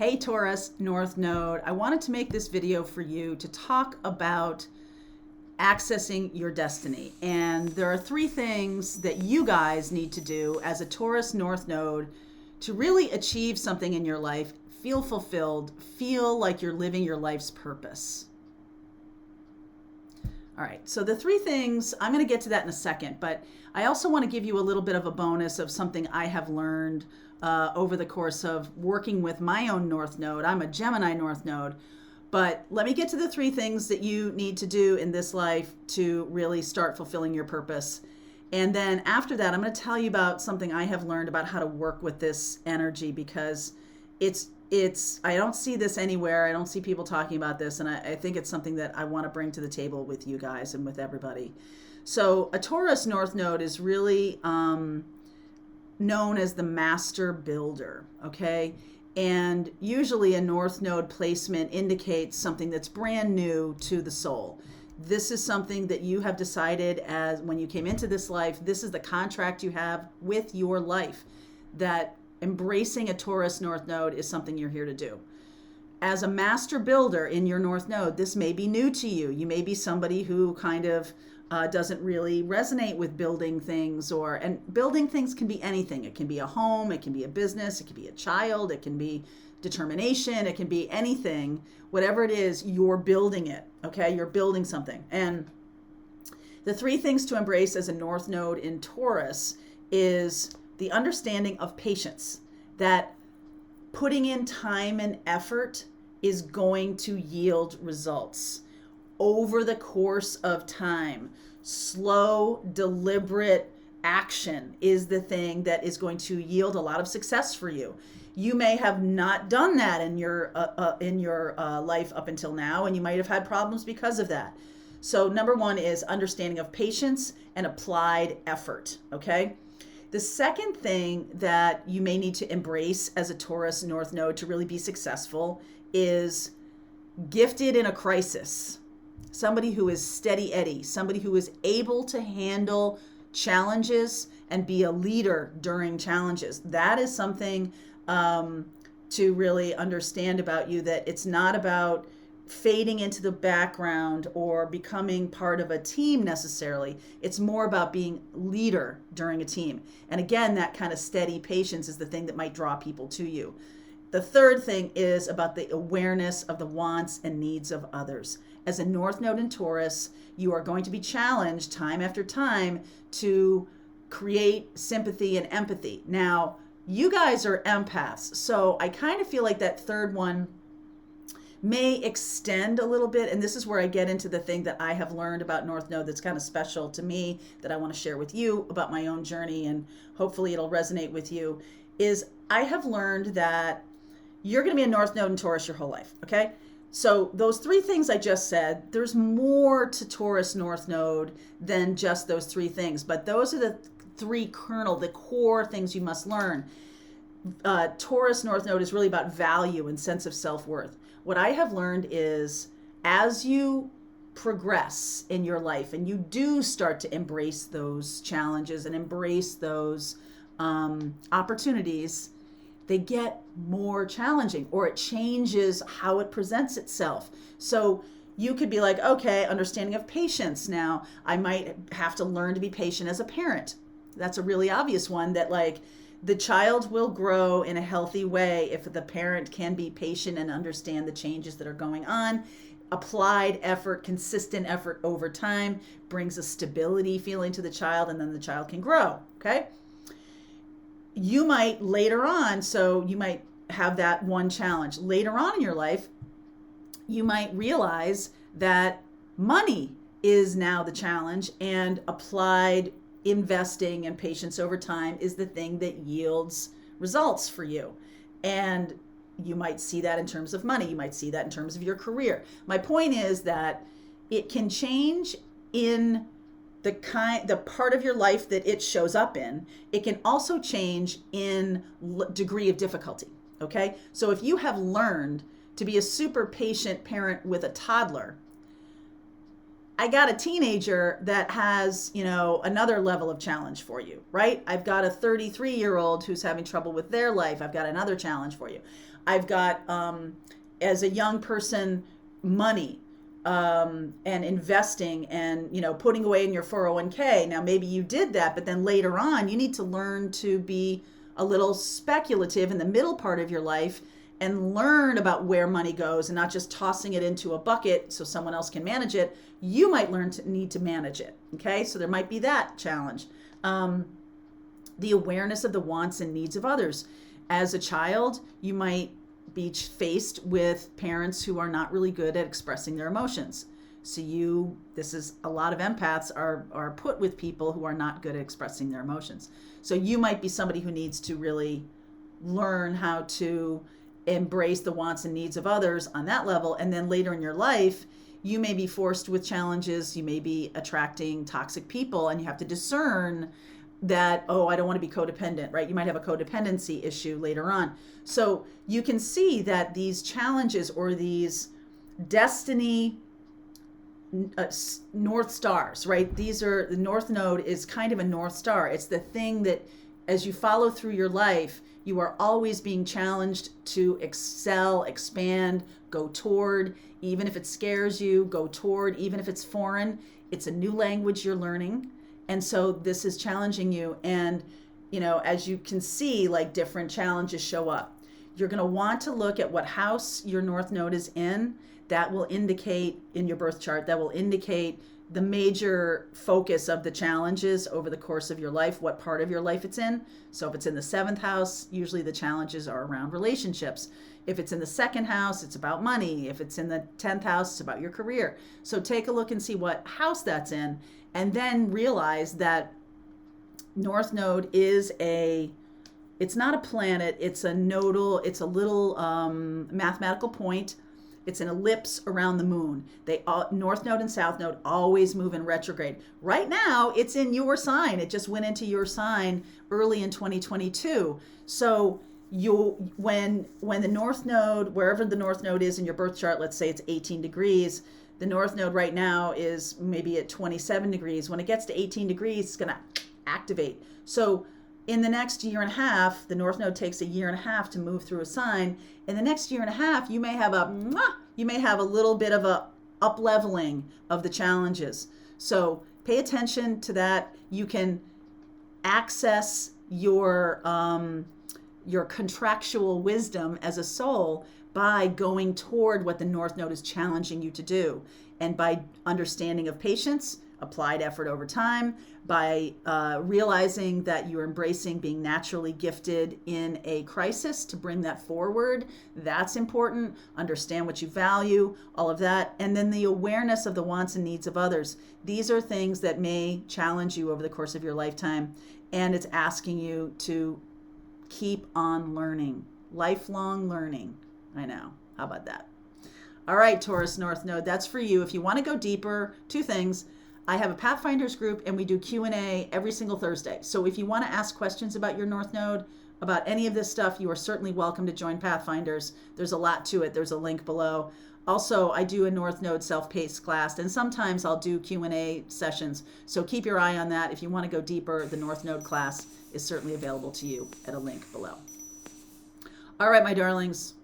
Hey Taurus, North Node. I wanted to make this video for you to talk about accessing your destiny. And there are three things that you guys need to do as a Taurus North Node to really achieve something in your life, feel fulfilled, feel like you're living your life's purpose. All right, so the three things, I'm going to get to that in a second, but I also want to give you a little bit of a bonus of something I have learned over the course of working with my own North Node. I'm a Gemini North Node, but let me get to the three things that you need to do in this life to really start fulfilling your purpose. And then after that, I'm going to tell you about something I have learned about how to work with this energy, because I don't see this anywhere. I don't see people talking about this. And I think it's something that I want to bring to the table with you guys and with everybody. So a Taurus North Node is really known as the master builder. Okay. And usually a North Node placement indicates something that's brand new to the soul. This is something that you have decided as when you came into this life. This is the contract you have with your life, that embracing a Taurus North Node is something you're here to do. As a master builder in your North Node, this may be new to you. You may be somebody who kind of doesn't really resonate with building things, and building things can be anything. It can be a home, it can be a business, it can be a child, it can be determination, it can be anything. Whatever it is, you're building it, okay? You're building something. And the three things to embrace as a North Node in Taurus is the understanding of patience, that putting in time and effort is going to yield results over the course of time. Slow, deliberate action is the thing that is going to yield a lot of success for you. You may have not done that in your life up until now, and you might have had problems because of that. So number one is understanding of patience and applied effort, okay? The second thing that you may need to embrace as a Taurus North Node to really be successful is gifted in a crisis. Somebody who is steady Eddie, somebody who is able to handle challenges and be a leader during challenges. That is something to really understand about you, that it's not about fading into the background or becoming part of a team necessarily. It's more about being leader during a team. And again, that kind of steady patience is the thing that might draw people to you. The third thing is about the awareness of the wants and needs of others. As a North Node in Taurus, you are going to be challenged time after time to create sympathy and empathy. Now, you guys are empaths, so I kind of feel like that third one may extend a little bit. And this is where I get into the thing that I have learned about North Node that's kind of special to me, that I want to share with you about my own journey, and hopefully it'll resonate with you, is I have learned that you're going to be a North Node in Taurus your whole life, okay? So those three things I just said, there's more to Taurus North Node than just those three things, but those are the three the core things you must learn. Taurus North Node is really about value and sense of self-worth. What I have learned is as you progress in your life and you do start to embrace those challenges and embrace those opportunities, they get more challenging, or it changes how it presents itself. So you could be like, okay, understanding of patience. Now, I might have to learn to be patient as a parent. That's a really obvious one, that like the child will grow in a healthy way if the parent can be patient and understand the changes that are going on. Applied effort, consistent effort over time brings a stability feeling to the child, and then the child can grow, okay? You might later on, so you might have that one challenge. Later on in your life, you might realize that money is now the challenge, and applied investing and patience over time is the thing that yields results for you. And you might see that in terms of money. You might see that in terms of your career. My point is that it can change in the part of your life that it shows up in. It can also change in degree of difficulty, okay? So if you have learned to be a super patient parent with a toddler, I got a teenager that has, another level of challenge for you, right? I've got a 33-year-old who's having trouble with their life. I've got another challenge for you. I've got, as a young person, money, and investing and, putting away in your 401k. Now, maybe you did that, but then later on, you need to learn to be a little speculative in the middle part of your life and learn about where money goes and not just tossing it into a bucket so someone else can manage it. You might learn to need to manage it. Okay. So there might be that challenge. The awareness of the wants and needs of others. As a child, you might be faced with parents who are not really good at expressing their emotions. So this is a lot of empaths are put with people who are not good at expressing their emotions. So you might be somebody who needs to really learn how to embrace the wants and needs of others on that level. And then later in your life, you may be forced with challenges. You may be attracting toxic people, and you have to discern that, oh, I don't want to be codependent, right? You might have a codependency issue later on. So you can see that these challenges or these destiny North Stars, right? The North Node is kind of a North Star. It's the thing that as you follow through your life, you are always being challenged to excel, expand, go toward, even if it scares you, go toward, even if it's foreign. It's a new language you're learning. And so this is challenging you. And, as you can see, like different challenges show up. You're going to want to look at what house your North Node is in. That will indicate in your birth chart, that will indicate the major focus of the challenges over the course of your life, what part of your life it's in. So if it's in the 7th house, usually the challenges are around relationships. If it's in the 2nd house, it's about money. If it's in the 10th house, it's about your career. So take a look and see what house that's in, and then realize that North Node is it's not a planet, it's a nodal, it's a little mathematical point. It's an ellipse around the moon. North Node and South Node always move in retrograde. Right now, it's in your sign. It just went into your sign early in 2022. So when the North Node, wherever the North Node is in your birth chart, let's say it's 18 degrees, the North Node right now is maybe at 27 degrees. When it gets to 18 degrees, it's going to activate. So in the next year and a half, the North Node takes a year and a half to move through a sign. In the next year and a half, you may have a little bit of a up-leveling of the challenges. So pay attention to that. You can access your contractual wisdom as a soul by going toward what the North Node is challenging you to do, and by understanding of patience, applied effort over time, by realizing that you're embracing being naturally gifted in a crisis to bring that forward. That's important. Understand what you value, all of that. And then the awareness of the wants and needs of others. These are things that may challenge you over the course of your lifetime. And it's asking you to keep on learning, lifelong learning. I know. How about that? All right, Taurus North Node, that's for you. If you want to go deeper, 2 things. I have a Pathfinders group, and we do Q&A every single Thursday. So if you want to ask questions about your North Node, about any of this stuff, you are certainly welcome to join Pathfinders. There's a lot to it. There's a link below. Also, I do a North Node self-paced class, and sometimes I'll do Q&A sessions. So keep your eye on that. If you want to go deeper, the North Node class is certainly available to you at a link below. All right, my darlings.